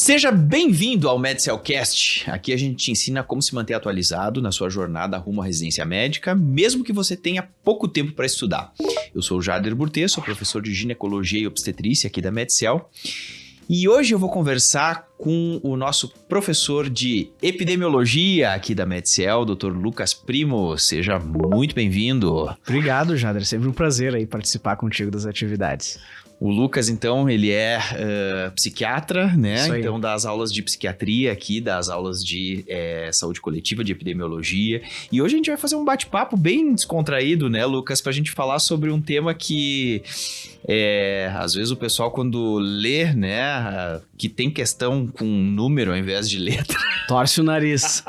Seja bem-vindo ao MedCellCast. Aqui a gente te ensina como se manter atualizado na sua jornada rumo à residência médica, mesmo que você tenha pouco tempo para estudar. Eu sou o Jader Burtê, sou professor de ginecologia e obstetrícia aqui da MedCell. E hoje eu vou conversar com o nosso professor de epidemiologia aqui da MedCell, Dr. Lucas Primo. Seja muito bem-vindo. Obrigado, Jader. Sempre um prazer aí participar contigo das atividades. O Lucas, então, ele é psiquiatra, né? Então, das aulas de psiquiatria aqui, das aulas de saúde coletiva, de epidemiologia. E hoje a gente vai fazer um bate-papo bem descontraído, né, Lucas? Pra gente falar sobre um tema que, às vezes, o pessoal, quando lê, né, que tem questão com número ao invés de letra... Torce o nariz.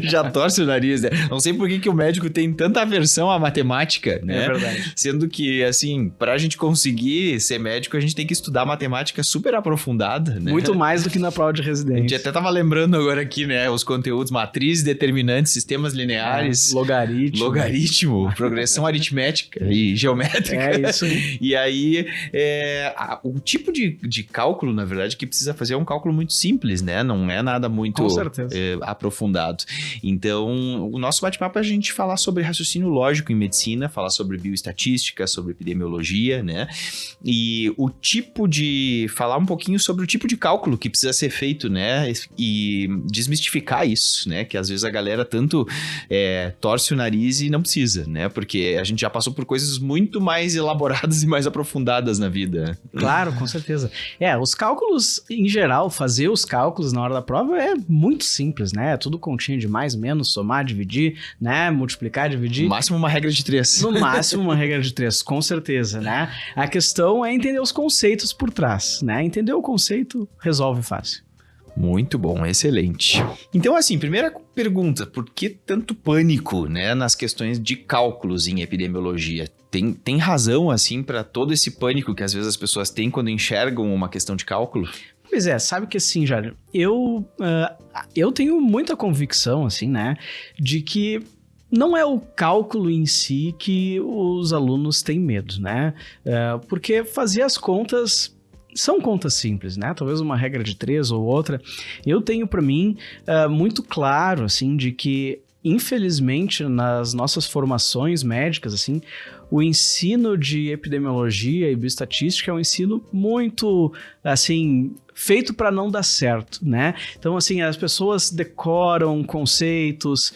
Já torce o nariz, né? Não sei por que o médico tem tanta aversão à matemática, né? É verdade. Sendo que, assim, pra gente conseguir ser médico, a gente tem que estudar matemática super aprofundada, né? Muito mais do que na prova de residência. A gente até tava lembrando agora aqui, né? Os conteúdos, matrizes, determinantes, sistemas lineares. Logaritmo. Progressão aritmética e geométrica. É isso. E aí, o tipo de cálculo, na verdade, que precisa fazer é um cálculo muito simples, né? Não é nada muito aprofundado. Então, o nosso bate-papo é a gente falar sobre raciocínio lógico em medicina, falar sobre bioestatística, sobre epidemiologia, né? E falar um pouquinho sobre o tipo de cálculo que precisa ser feito, né? E desmistificar isso, né? Que às vezes a galera tanto torce o nariz e não precisa, né? Porque a gente já passou por coisas muito mais elaboradas e mais aprofundadas na vida. Claro, com certeza. Os cálculos, em geral, fazer os cálculos na hora da prova é muito simples, né? É tudo continha de mais, menos, somar, dividir, né? Multiplicar, dividir. No máximo uma regra de 3. No máximo uma regra de 3, com certeza, né? A questão é entender os conceitos por trás, né? Entender o conceito resolve fácil. Muito bom, excelente. Então, assim, primeira pergunta, por que tanto pânico, né, nas questões de cálculos em epidemiologia? Tem razão, assim, para todo esse pânico que às vezes as pessoas têm quando enxergam uma questão de cálculo? Pois é, sabe que assim, Jair, eu tenho muita convicção, assim, né, de que não é o cálculo em si que os alunos têm medo, né, porque fazer as contas são contas simples, né, talvez uma regra de 3 ou outra. Eu tenho para mim muito claro, assim, de que infelizmente nas nossas formações médicas, assim, o ensino de epidemiologia e bioestatística é um ensino muito, assim, feito para não dar certo, né? Então, assim, as pessoas decoram conceitos,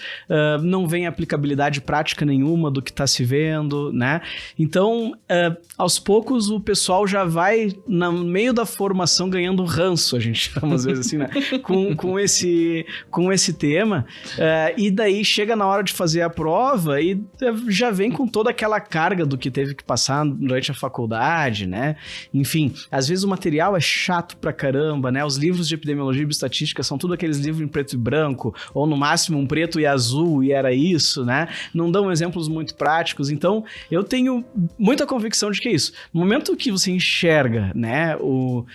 não vem aplicabilidade prática nenhuma do que está se vendo, né? Então, aos poucos, o pessoal já vai, no meio da formação, ganhando ranço, a gente chama às vezes assim, né? com esse tema, e daí chega na hora de fazer a prova e já vem com toda aquela carga do que teve que passar durante a faculdade, né? Enfim, às vezes o material é chato pra caramba, né? Os livros de epidemiologia e bioestatística são tudo aqueles livros em preto e branco, ou no máximo um preto e azul, e era isso, né? Não dão exemplos muito práticos. Então, eu tenho muita convicção de que é isso. No momento que você enxerga, né, o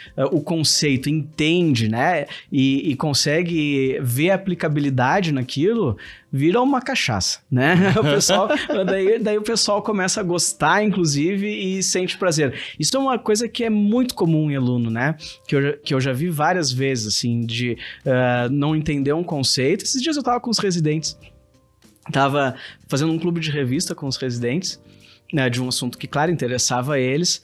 conceito, entende, né, e consegue ver a aplicabilidade naquilo, vira uma cachaça, né? Daí o pessoal começa a gostar, inclusive, e sente prazer. Isso é uma coisa que é muito comum em aluno, né? Que eu já vi várias vezes, assim, de não entender um conceito. Esses dias eu tava com os residentes. Tava fazendo um clube de revista com os residentes, né, de um assunto que, claro, interessava eles.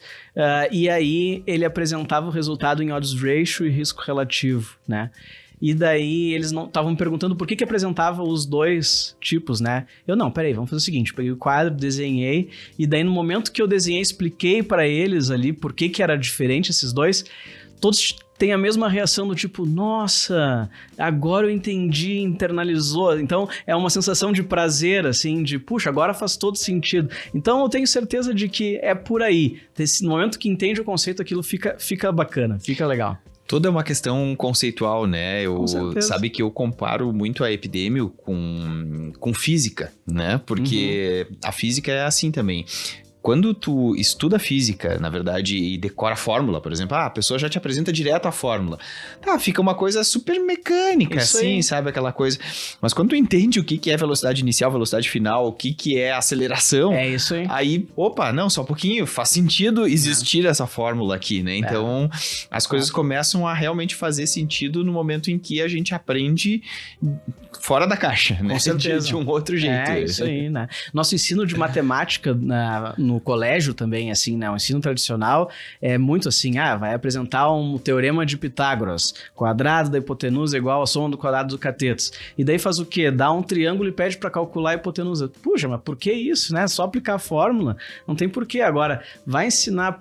E aí ele apresentava o resultado em odds ratio e risco relativo, né? E daí eles não estavam me perguntando por que apresentava os dois tipos, né? Peraí, vamos fazer o seguinte, eu peguei o quadro, desenhei, e daí no momento que eu desenhei, expliquei para eles ali por que era diferente esses dois, todos têm a mesma reação do tipo, nossa, agora eu entendi, internalizou. Então é uma sensação de prazer, assim, de puxa, agora faz todo sentido. Então eu tenho certeza de que é por aí. No momento que entende o conceito, aquilo fica bacana, fica legal. Toda é uma questão conceitual, né? Sabe que eu comparo muito a epidemio com física, né? Porque a física é assim também. quando tu estuda física, na verdade, e decora a fórmula, por exemplo, a pessoa já te apresenta direto a fórmula. Tá, fica uma coisa super mecânica, isso assim, aí. Sabe? Aquela coisa. Mas quando tu entende o que é velocidade inicial, velocidade final, o que é aceleração... É isso aí. Aí, opa, não, só um pouquinho, faz sentido existir essa fórmula aqui, né? Então, as coisas começam a realmente fazer sentido no momento em que a gente aprende fora da caixa, né? Com certeza. De um outro jeito. É, isso aí, né? Nosso ensino de matemática no colégio também, assim, né? O ensino tradicional é muito assim, vai apresentar um teorema de Pitágoras, quadrado da hipotenusa igual ao soma do quadrado do catetos. E daí faz o quê? Dá um triângulo e pede para calcular a hipotenusa. Puxa, mas por que isso, né? Só aplicar a fórmula, não tem porquê. Agora, vai ensinar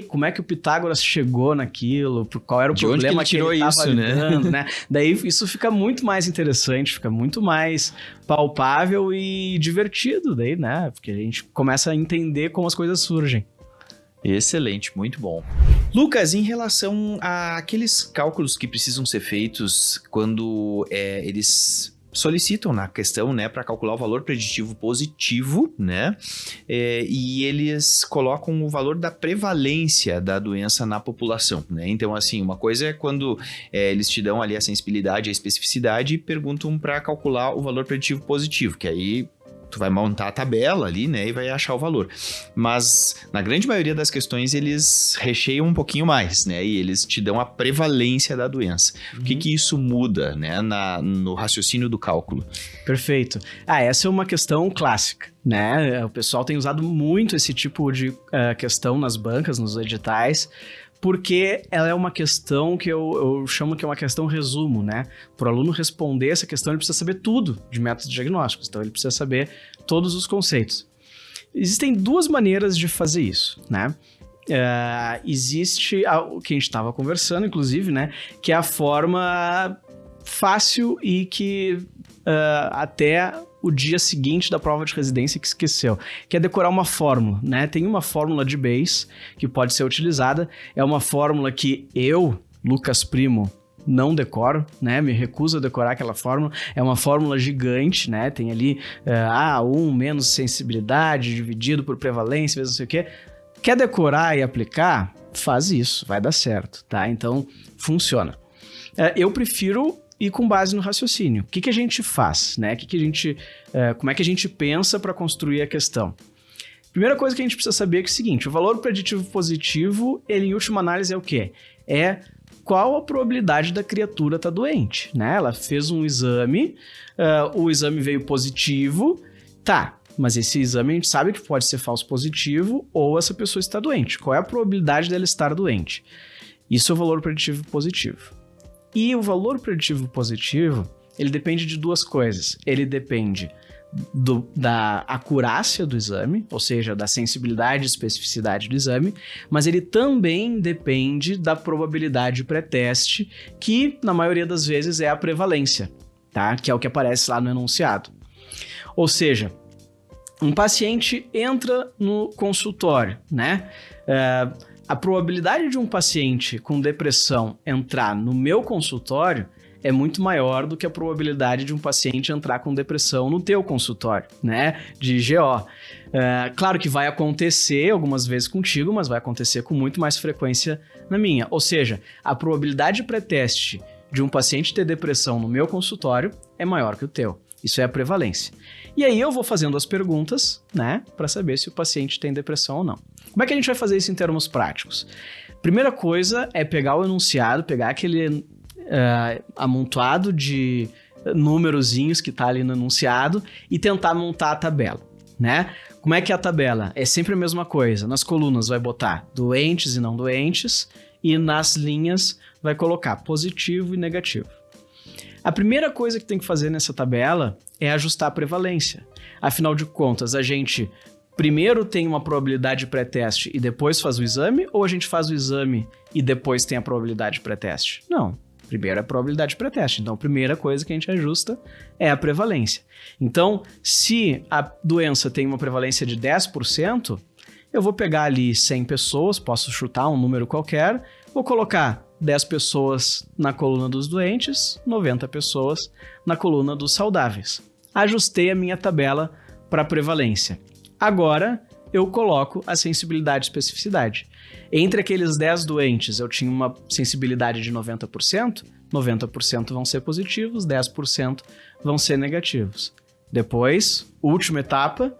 como é que o Pitágoras chegou naquilo, qual era o problema que ele estava lidando, né? Daí isso fica muito mais interessante, fica muito mais palpável e divertido daí, né? Porque a gente começa a entender como as coisas surgem. Excelente, muito bom. Lucas, em relação àqueles cálculos que precisam ser feitos quando eles solicitam na questão, né, para calcular o valor preditivo positivo, né, e eles colocam o valor da prevalência da doença na população, né, então assim, uma coisa é quando eles te dão ali a sensibilidade e a especificidade e perguntam para calcular o valor preditivo positivo, que aí tu vai montar a tabela ali, né, e vai achar o valor. Mas, na grande maioria das questões, eles recheiam um pouquinho mais, né, e eles te dão a prevalência da doença. Uhum. O que isso muda, né, no raciocínio do cálculo? Perfeito. Essa é uma questão clássica, né, o pessoal tem usado muito esse tipo de questão nas bancas, nos editais, porque ela é uma questão que eu chamo que é uma questão resumo, né? Para o aluno responder essa questão, ele precisa saber tudo de métodos diagnósticos, então ele precisa saber todos os conceitos. Existem duas maneiras de fazer isso, né? Existe o que a gente estava conversando, inclusive, né? Que é a forma fácil e que até o dia seguinte da prova de residência que esqueceu, que é decorar uma fórmula, né? Tem uma fórmula de Bayes que pode ser utilizada, é uma fórmula que eu, Lucas Primo, não decoro, né? Me recuso a decorar aquela fórmula, é uma fórmula gigante, né? Tem ali A1 menos sensibilidade dividido por prevalência, vezes não sei o quê. Quer decorar e aplicar? Faz isso, vai dar certo, tá? Então, funciona. Eu prefiro ir com base no raciocínio. O que a gente faz, né? Como é que a gente pensa para construir a questão? Primeira coisa que a gente precisa saber é o seguinte, o valor preditivo positivo, ele em última análise é o quê? É qual a probabilidade da criatura estar doente, né? Ela fez um exame, o exame veio positivo, tá, mas esse exame a gente sabe que pode ser falso positivo ou essa pessoa está doente. Qual é a probabilidade dela estar doente? Isso é o valor preditivo positivo. E o valor preditivo positivo, ele depende de duas coisas. Ele depende da acurácia do exame, ou seja, da sensibilidade e especificidade do exame, mas ele também depende da probabilidade pré-teste, que na maioria das vezes é a prevalência, tá? Que é o que aparece lá no enunciado. Ou seja, um paciente entra no consultório, né? A probabilidade de um paciente com depressão entrar no meu consultório é muito maior do que a probabilidade de um paciente entrar com depressão no teu consultório, né? De GO. Claro que vai acontecer algumas vezes contigo, mas vai acontecer com muito mais frequência na minha. Ou seja, a probabilidade pré-teste de um paciente ter depressão no meu consultório é maior que o teu. Isso é a prevalência. E aí eu vou fazendo as perguntas, né? Para saber se o paciente tem depressão ou não. Como é que a gente vai fazer isso em termos práticos? Primeira coisa é pegar o enunciado, pegar aquele amontoado de númerozinhos que está ali no enunciado e tentar montar a tabela, né? Como é que é a tabela? É sempre a mesma coisa. Nas colunas vai botar doentes e não doentes e nas linhas vai colocar positivo e negativo. A primeira coisa que tem que fazer nessa tabela é ajustar a prevalência. Afinal de contas, a gente primeiro tem uma probabilidade pré-teste e depois faz o exame, ou a gente faz o exame e depois tem a probabilidade pré-teste? Não. Primeiro é a probabilidade pré-teste. Então, a primeira coisa que a gente ajusta é a prevalência. Então, se a doença tem uma prevalência de 10%, eu vou pegar ali 100 pessoas, posso chutar um número qualquer, vou colocar 10 pessoas na coluna dos doentes, 90 pessoas na coluna dos saudáveis. Ajustei a minha tabela para prevalência. Agora, eu coloco a sensibilidade e especificidade. Entre aqueles 10 doentes, eu tinha uma sensibilidade de 90%, 90% vão ser positivos, 10% vão ser negativos. Depois, última etapa,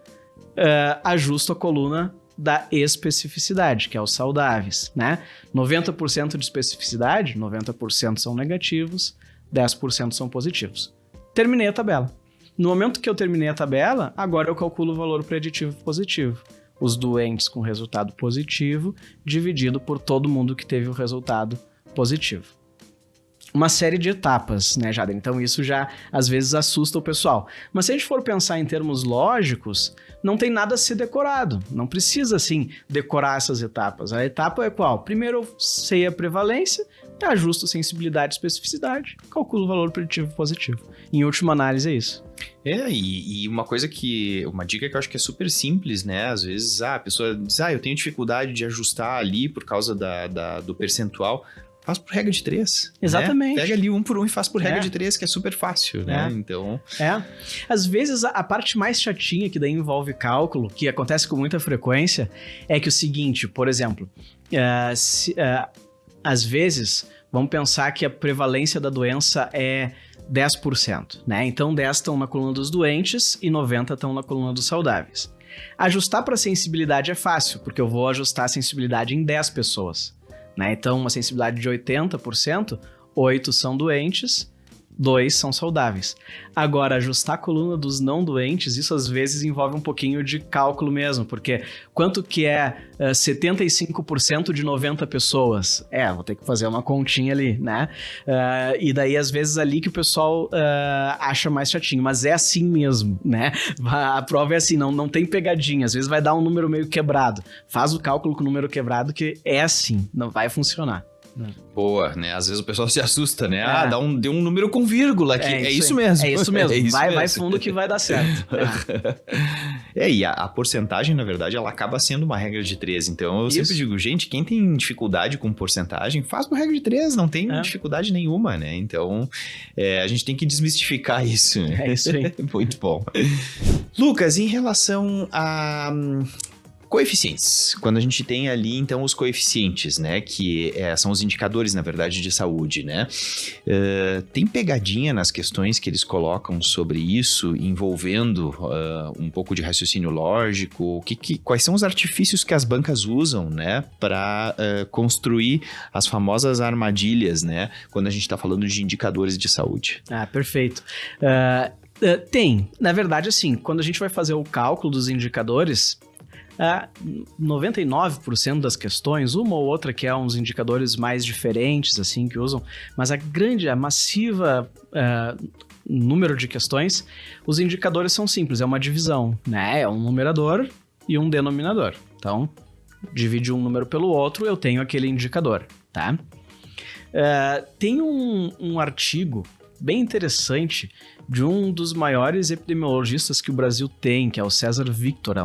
ajusto a coluna da especificidade, que é os saudáveis, né? 90% de especificidade, 90% são negativos, 10% são positivos. Terminei a tabela. No momento que eu terminei a tabela, agora eu calculo o valor preditivo positivo. Os doentes com resultado positivo dividido por todo mundo que teve o resultado positivo. Uma série de etapas, né, Jader? Então isso já às vezes assusta o pessoal. Mas se a gente for pensar em termos lógicos, não tem nada a ser decorado. Não precisa, assim, decorar essas etapas. A etapa é qual? Primeiro eu sei a prevalência, ajusto sensibilidade e especificidade, calculo o valor preditivo positivo. Em última análise é isso. E uma dica que eu acho que é super simples, né? Às vezes a pessoa diz, eu tenho dificuldade de ajustar ali por causa do percentual. Faz por regra de 3. Exatamente. Né? Pega ali 1 por 1 e faz por regra de 3, que é super fácil, né? Então... Às vezes, a parte mais chatinha que daí envolve cálculo, que acontece com muita frequência, é que o seguinte, por exemplo, às vezes, vamos pensar que a prevalência da doença é 10%, né? Então, 10 estão na coluna dos doentes e 90 estão na coluna dos saudáveis. Ajustar para sensibilidade é fácil, porque eu vou ajustar a sensibilidade em 10 pessoas. Né? Então, uma sensibilidade de 80%, 8 são doentes, 2 são saudáveis. Agora, ajustar a coluna dos não doentes, isso às vezes envolve um pouquinho de cálculo mesmo, porque quanto que é 75% de 90 pessoas? Vou ter que fazer uma continha ali, né? E daí, às vezes, ali que o pessoal acha mais chatinho, mas é assim mesmo, né? A prova é assim, não tem pegadinha, às vezes vai dar um número meio quebrado. Faz o cálculo com o número quebrado que é assim, não vai funcionar. Boa, né? Às vezes o pessoal se assusta, né? Deu um número com vírgula aqui. É isso mesmo. É isso mesmo. Vai fundo que vai dar certo. E a porcentagem, na verdade, ela acaba sendo uma regra de 3. Então, eu sempre digo, gente, quem tem dificuldade com porcentagem, faz por regra de 3, não tem dificuldade nenhuma, né? Então, a gente tem que desmistificar isso. É isso aí. Muito bom. Lucas, em relação a... coeficientes. Quando a gente tem ali, então, os coeficientes, né? Que são os indicadores, na verdade, de saúde, né? Tem pegadinha nas questões que eles colocam sobre isso, envolvendo um pouco de raciocínio lógico? Quais são os artifícios que as bancas usam, né? Para construir as famosas armadilhas, né? Quando a gente está falando de indicadores de saúde. Perfeito. Tem. Na verdade, assim, quando a gente vai fazer o cálculo dos indicadores... 99% das questões, uma ou outra que é uns indicadores mais diferentes, assim, que usam, mas a massiva número de questões, os indicadores são simples, é uma divisão, né? É um numerador e um denominador. Então, divide um número pelo outro, eu tenho aquele indicador, tá? Tem um artigo bem interessante de um dos maiores epidemiologistas que o Brasil tem, que é o César Victor,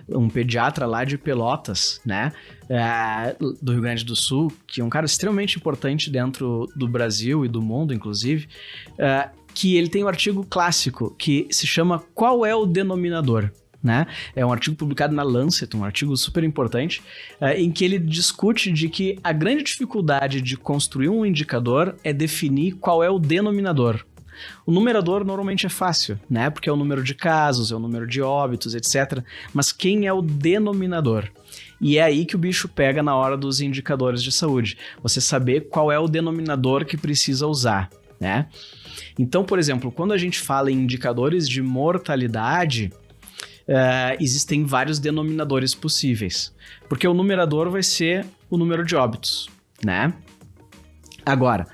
um pediatra lá de Pelotas, né, do Rio Grande do Sul, que é um cara extremamente importante dentro do Brasil e do mundo, inclusive, que ele tem um artigo clássico que se chama Qual é o Denominador? Né? É um artigo publicado na Lancet, um artigo super importante, em que ele discute de que a grande dificuldade de construir um indicador é definir qual é o denominador. O numerador normalmente é fácil, né? Porque é o número de casos, é o número de óbitos, etc. Mas quem é o denominador? E é aí que o bicho pega na hora dos indicadores de saúde. Você saber qual é o denominador que precisa usar, né? Então, por exemplo, quando a gente fala em indicadores de mortalidade... existem vários denominadores possíveis, porque o numerador vai ser o número de óbitos, né? Agora,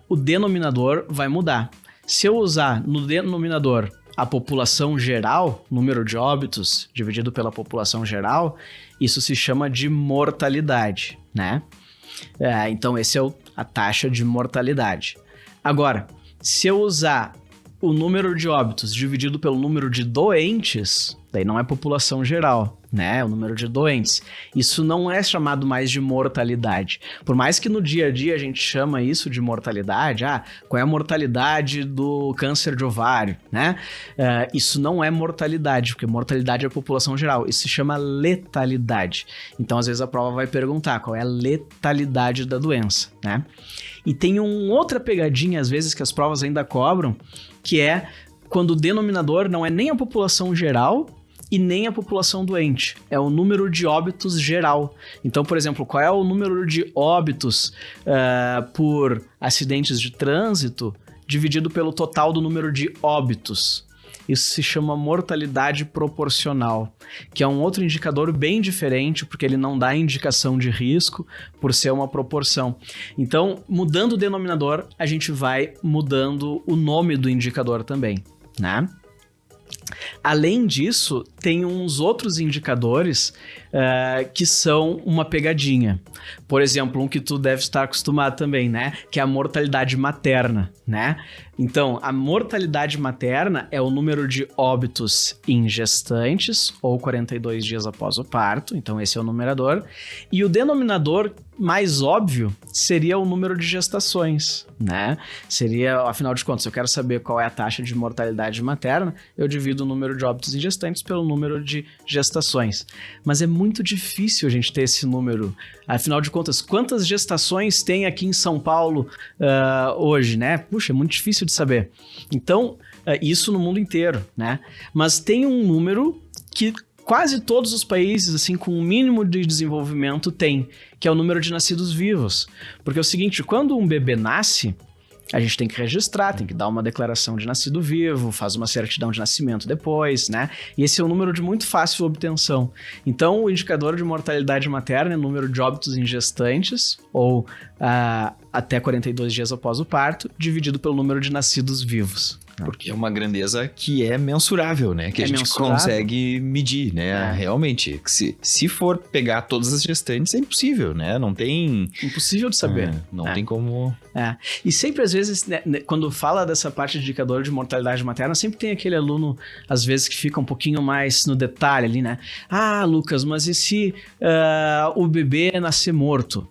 o denominador vai mudar. Se eu usar no denominador a população geral, número de óbitos dividido pela população geral, isso se chama de mortalidade, né? Então, esse é a taxa de mortalidade. Agora, se eu usar o número de óbitos dividido pelo número de doentes, daí não é população geral, né? É o número de doentes. Isso não é chamado mais de mortalidade. Por mais que no dia a dia a gente chama isso de mortalidade, qual é a mortalidade do câncer de ovário, né? Isso não é mortalidade, porque mortalidade é a população geral. Isso se chama letalidade. Então, às vezes a prova vai perguntar qual é a letalidade da doença, né? E tem outra pegadinha, às vezes, que as provas ainda cobram, que é quando o denominador não é nem a população geral e nem a população doente. É o número de óbitos geral. Então, por exemplo, qual é o número de óbitos por acidentes de trânsito dividido pelo total do número de óbitos? Isso se chama mortalidade proporcional, que é um outro indicador bem diferente, porque ele não dá indicação de risco por ser uma proporção. Então, mudando o denominador, a gente vai mudando o nome do indicador também, né? Além disso, tem uns outros indicadores que são uma pegadinha. Por exemplo, um que tu deve estar acostumado também, né? Que é a mortalidade materna, né? Então, a mortalidade materna é o número de óbitos em gestantes ou 42 dias após o parto. Então, esse é o numerador. E o denominador mais óbvio seria o número de gestações, né? Seria, afinal de contas, se eu quero saber qual é a taxa de mortalidade materna, eu divido o número de óbitos em gestantes pelo número de gestações. Mas é muito difícil a gente ter esse número. Afinal de contas, quantas gestações tem aqui em São Paulo hoje, né? Puxa, é muito difícil de saber. Então, isso no mundo inteiro, né? Mas tem um número que quase todos os países, assim, com um mínimo de desenvolvimento tem, que é o número de nascidos vivos. Porque é o seguinte, quando um bebê nasce, a gente tem que registrar, tem que dar uma declaração de nascido vivo, faz uma certidão de nascimento depois, né? E esse é um número de muito fácil obtenção. Então, o indicador de mortalidade materna é o número de óbitos em gestantes, ou até 42 dias após o parto, dividido pelo número de nascidos vivos. Porque é uma grandeza que é mensurável, né? Que a gente consegue medir, né? Realmente, se for pegar todas as gestantes, é impossível, né? Não tem... Impossível de saber. Não tem como... E sempre, às vezes, né, quando fala dessa parte de indicador de mortalidade materna, sempre tem aquele aluno, às vezes, que fica um pouquinho mais no detalhe ali, né? Lucas, mas e se o bebê nascer morto?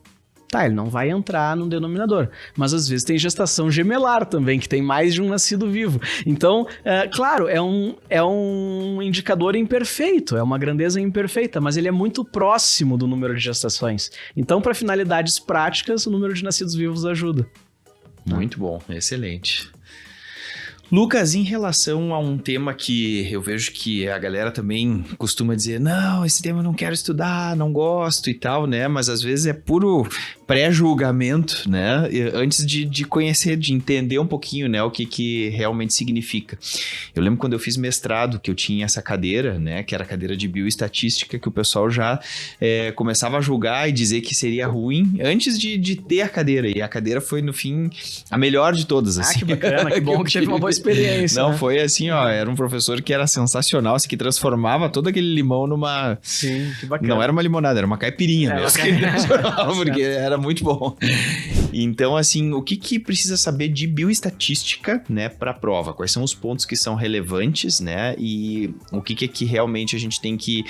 Tá, ele não vai entrar no denominador. Mas às vezes tem gestação gemelar também, que tem mais de um nascido vivo. Então, claro, é um indicador imperfeito, é uma grandeza imperfeita, mas ele é muito próximo do número de gestações. Então, para finalidades práticas, o número de nascidos vivos ajuda. Muito bom, excelente. Lucas, em relação a um tema que eu vejo que a galera também costuma dizer, não, esse tema eu não quero estudar, não gosto e tal, né? Mas às vezes é puro pré-julgamento, né? Antes de conhecer, de entender um pouquinho, né? O que realmente significa. Eu lembro quando eu fiz mestrado, que eu tinha essa cadeira, né? Que era a cadeira de bioestatística, que o pessoal já começava a julgar e dizer que seria ruim antes de ter a cadeira. E a cadeira foi, no fim, a melhor de todas, assim. Que bacana, que bom que teve uma boa experiência. Não, né? Foi assim, era um professor que era sensacional, assim, que transformava todo aquele limão numa... Sim, que bacana. Não era uma limonada, era uma caipirinha mesmo. Que ele transformava, porque era muito bom. Então, assim, o que precisa saber de bioestatística, né, para a prova? Quais são os pontos que são relevantes, né, e o que realmente a gente tem que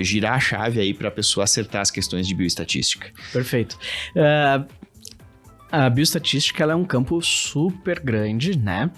girar a chave aí para a pessoa acertar as questões de bioestatística? Perfeito. A bioestatística ela é um campo super grande, né?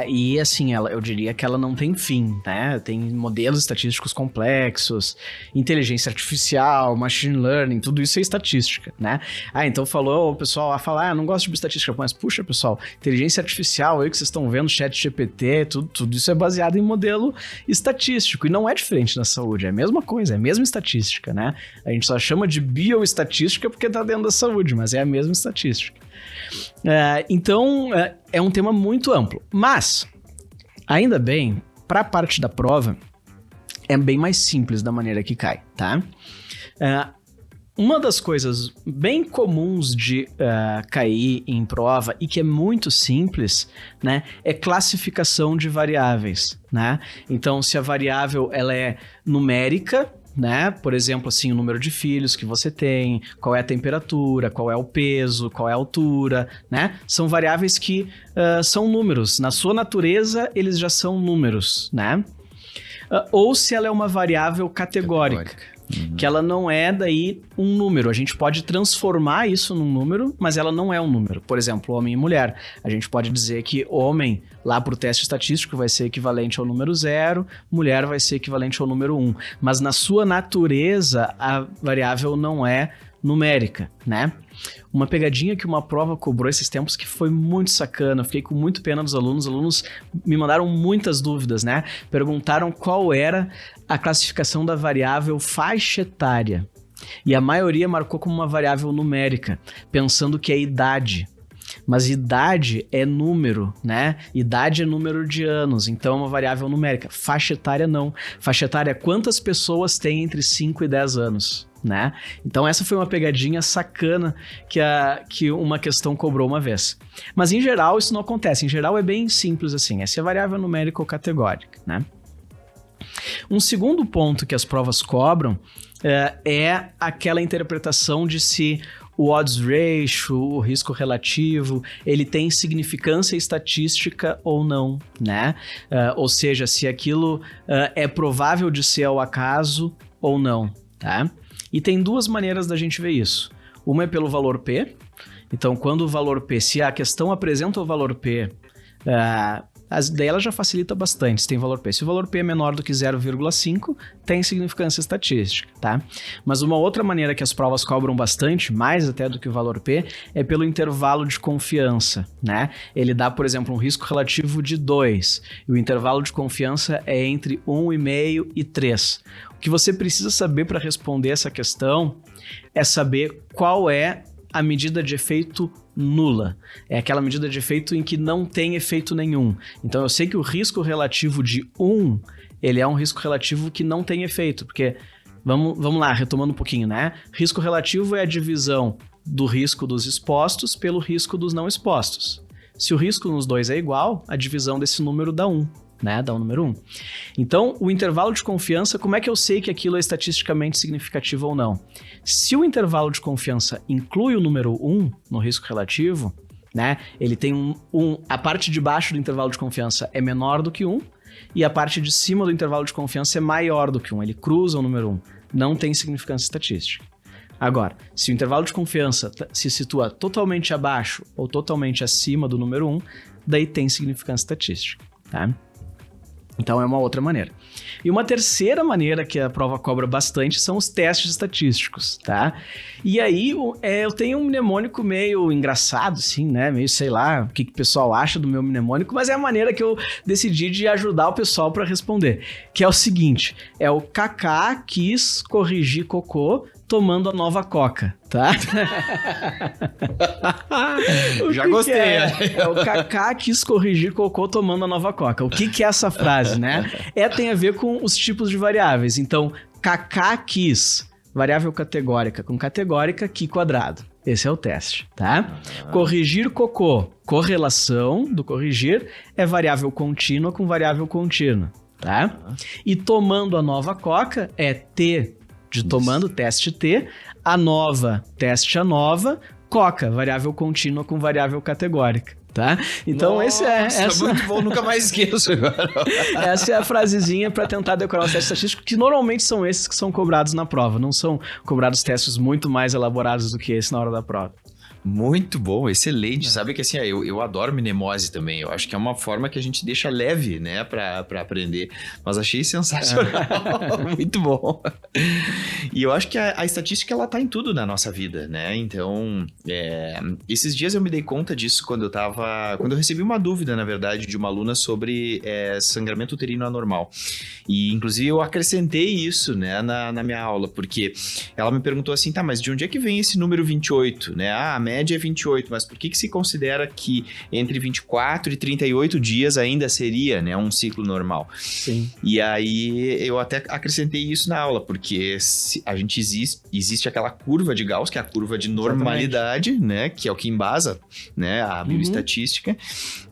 E assim, eu diria que ela não tem fim, né? Tem modelos estatísticos complexos, inteligência artificial, machine learning, tudo isso é estatística, né? Então o pessoal fala, não gosto de bioestatística, mas puxa, pessoal, inteligência artificial, aí que vocês estão vendo, ChatGPT, tudo isso é baseado em modelo estatístico, e não é diferente na saúde, é a mesma coisa, é a mesma estatística, né? A gente só chama de bioestatística porque tá dentro da saúde, mas é a mesma estatística. Então, é um tema muito amplo. Mas, ainda bem, para a parte da prova, é bem mais simples da maneira que cai, tá? Uma das coisas bem comuns de cair em prova e que é muito simples, né, é classificação de variáveis, né? Então, se a variável ela é numérica, né? Por exemplo, assim, o número de filhos que você tem, qual é a temperatura, qual é o peso, qual é a altura, né? São variáveis que são números. Na sua natureza, eles já são números, né? ou se ela é uma variável categórica. Que ela não é daí um número. A gente pode transformar isso num número, mas ela não é um número. Por exemplo, homem e mulher. A gente pode dizer que homem, lá para o teste estatístico, vai ser equivalente ao número 0, mulher vai ser equivalente ao número 1. Mas na sua natureza, a variável não é numérica, né? Uma pegadinha que uma prova cobrou esses tempos que foi muito sacana, eu fiquei com muito pena dos alunos. Os alunos me mandaram muitas dúvidas, né? Perguntaram qual era a classificação da variável faixa etária. E a maioria marcou como uma variável numérica, pensando que é idade. Mas idade é número, né? Idade é número de anos, então é uma variável numérica. Faixa etária não. Faixa etária é quantas pessoas têm entre 5 e 10 anos, né? Então essa foi uma pegadinha sacana que uma questão cobrou uma vez. Mas em geral isso não acontece. Em geral é bem simples assim. Essa é a variável numérica ou categórica, né? Um segundo ponto que as provas cobram é aquela interpretação de se o odds ratio, o risco relativo, ele tem significância estatística ou não, né? Ou seja, se aquilo é provável de ser ao acaso ou não, tá? E tem duas maneiras da gente ver isso. Uma é pelo valor P. Então, quando o valor P, se a questão apresenta o valor P, daí ela já facilita bastante se tem valor P. Se o valor P é menor do que 0,5, tem significância estatística, tá? Mas uma outra maneira que as provas cobram bastante, mais até do que o valor P, é pelo intervalo de confiança, né? Ele dá, por exemplo, um risco relativo de 2, e o intervalo de confiança é entre 1,5 e 3. O que você precisa saber para responder essa questão é saber qual é a medida de efeito nula. É aquela medida de efeito em que não tem efeito nenhum. Então eu sei que o risco relativo de 1, ele é um risco relativo que não tem efeito, porque, vamos lá, retomando um pouquinho, né? Risco relativo é a divisão do risco dos expostos pelo risco dos não expostos. Se o risco nos dois é igual, a divisão desse número dá 1. Né, dá o número 1. Então, o intervalo de confiança, como é que eu sei que aquilo é estatisticamente significativo ou não? Se o intervalo de confiança inclui o número 1 no risco relativo, né, ele tem a parte de baixo do intervalo de confiança é menor do que 1 e a parte de cima do intervalo de confiança é maior do que 1. Ele cruza o número 1. Não tem significância estatística. Agora, se o intervalo de confiança se situa totalmente abaixo ou totalmente acima do número 1, daí tem significância estatística, tá? Então é uma outra maneira. E uma terceira maneira que a prova cobra bastante são os testes estatísticos, tá? E aí eu tenho um mnemônico meio engraçado, assim, né? Meio, sei lá, o que o pessoal acha do meu mnemônico, mas é a maneira que eu decidi de ajudar o pessoal para responder. Que é o seguinte, é o Kaká quis corrigir cocô tomando a nova coca, tá? Já gostei. É o Kaká quis corrigir cocô tomando a nova coca. O que é essa frase, né? Tem a ver com os tipos de variáveis. Então, Kaká quis, variável categórica com categórica, Ki quadrado. Esse é o teste, tá? Corrigir cocô, correlação do corrigir é variável contínua com variável contínua, tá? E tomando a nova coca é T de tomando, teste T, a nova, teste a nova, coca, variável contínua com variável categórica, tá? Então essa muito bom, nunca mais esqueço agora. Essa é a frasezinha para tentar decorar os testes estatísticos, que normalmente são esses que são cobrados na prova, não são cobrados testes muito mais elaborados do que esse na hora da prova. Muito bom, excelente. Sabe que assim, eu adoro mnemose também. Eu acho que é uma forma que a gente deixa leve, né, pra aprender. Mas achei sensacional. Muito bom. E eu acho que a estatística, ela tá em tudo na nossa vida, né? Então, esses dias eu me dei conta disso quando eu recebi uma dúvida, na verdade, de uma aluna sobre sangramento uterino anormal. E, inclusive, eu acrescentei isso, né, na minha aula, porque ela me perguntou assim, tá, mas de onde é que vem esse número 28, né? A média é 28, mas por que se considera que entre 24 e 38 dias ainda seria, né, um ciclo normal? Sim. E aí eu até acrescentei isso na aula, porque existe aquela curva de Gauss, que é a curva de normalidade, né, que é o que embasa, né, a bioestatística,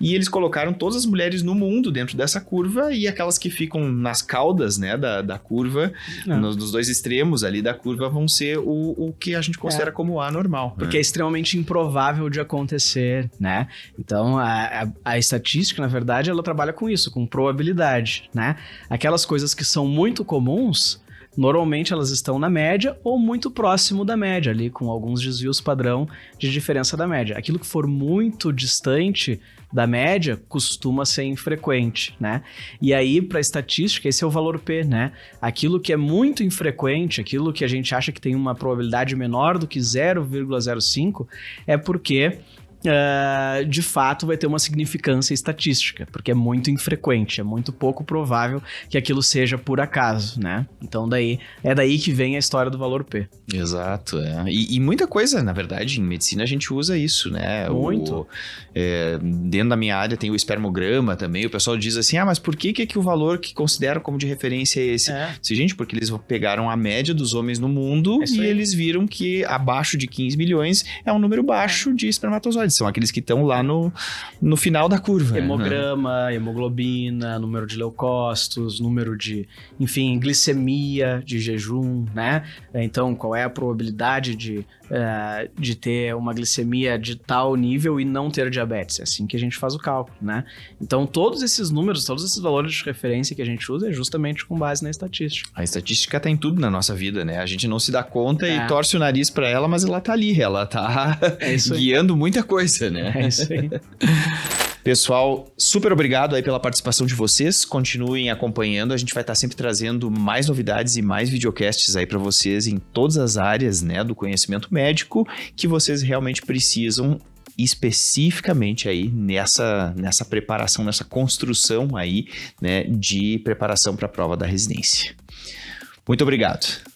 e eles colocaram todas as mulheres no mundo dentro dessa curva e aquelas que ficam nas caudas, né, da curva, nos dois extremos ali da curva vão ser o que a gente considera como anormal. Porque é extremamente extremamente improvável de acontecer, né? Então, a estatística, na verdade, ela trabalha com isso, com probabilidade, né? Aquelas coisas que são muito comuns, normalmente elas estão na média ou muito próximo da média, ali com alguns desvios padrão de diferença da média. Aquilo que for muito distante da média costuma ser infrequente, né? E aí, para estatística, esse é o valor P, né? Aquilo que é muito infrequente, aquilo que a gente acha que tem uma probabilidade menor do que 0,05, é porque de fato vai ter uma significância estatística, porque é muito infrequente, é muito pouco provável que aquilo seja por acaso, né? Então é daí que vem a história do valor P. Exato, e muita coisa, na verdade, em medicina a gente usa isso, né? Muito. Dentro da minha área tem o espermograma também, o pessoal diz assim, mas por que o valor que consideram como de referência é esse? Gente, porque eles pegaram a média dos homens no mundo e eles viram que abaixo de 15 milhões é um número baixo de espermatozoides. São aqueles que estão lá no final da curva. Hemograma, hemoglobina, número de leucócitos, número de, enfim, glicemia de jejum, né? Então, qual é a probabilidade de ter uma glicemia de tal nível e não ter diabetes? É assim que a gente faz o cálculo, né? Então, todos esses números, todos esses valores de referência que a gente usa é justamente com base na estatística. A estatística tá em tudo na nossa vida, né? A gente não se dá conta e torce o nariz para ela, mas ela tá ali, ela tá guiando muita coisa, né? É isso aí. Pessoal, super obrigado aí pela participação de vocês. Continuem acompanhando. A gente vai estar sempre trazendo mais novidades e mais videocasts aí para vocês em todas as áreas, né, do conhecimento médico que vocês realmente precisam, especificamente aí nessa preparação, nessa construção aí, né, de preparação para a prova da residência. Muito obrigado.